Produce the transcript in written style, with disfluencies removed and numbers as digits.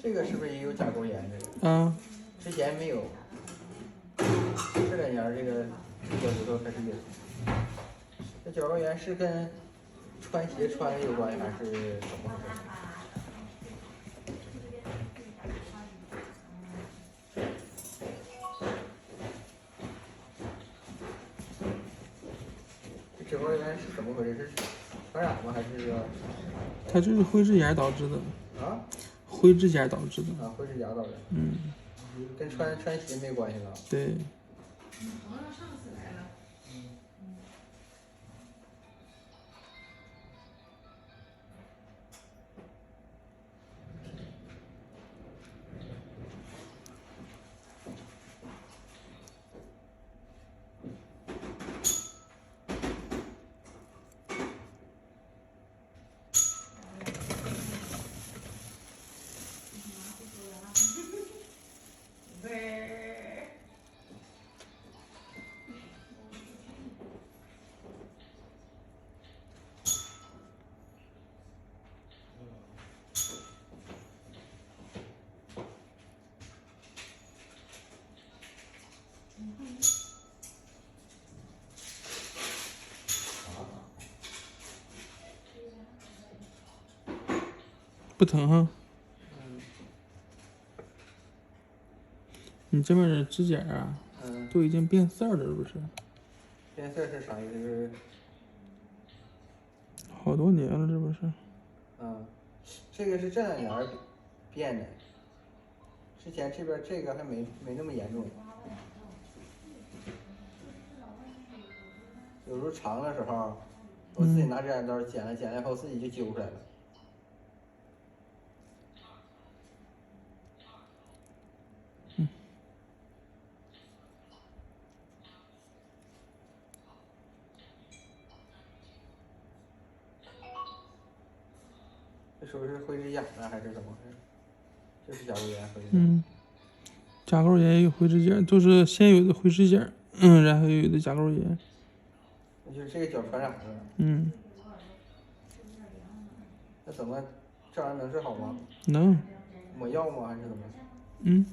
这个是不是也有甲沟炎？这个啊，之前没有，这2年这个脚趾头开始有。这甲沟炎是跟穿鞋穿的有关系，还是怎么回事？这趾沟炎是怎么回事？是传染吗？还是说？它就是灰指甲导致的。啊？灰指甲导致的。啊，灰指甲导致。嗯。跟穿鞋没关系了。对。不疼哈。你这边的指甲啊，都已经变色了，是不是？变色是啥意思？就是好多年了，这不是？这个是这2年变的，之前这边这个还没那么严重。有时候长的时候，我自己拿指甲刀剪了以后，自己就揪出来了。这说是灰指甲呢，还是怎么回事？这是甲沟炎，灰指甲。甲沟炎也有灰指甲，都是先有的灰指甲，然后又有的甲沟炎。那就是这个脚传染的。那怎么这玩意儿能治好吗？能。抹药吗？还是怎么？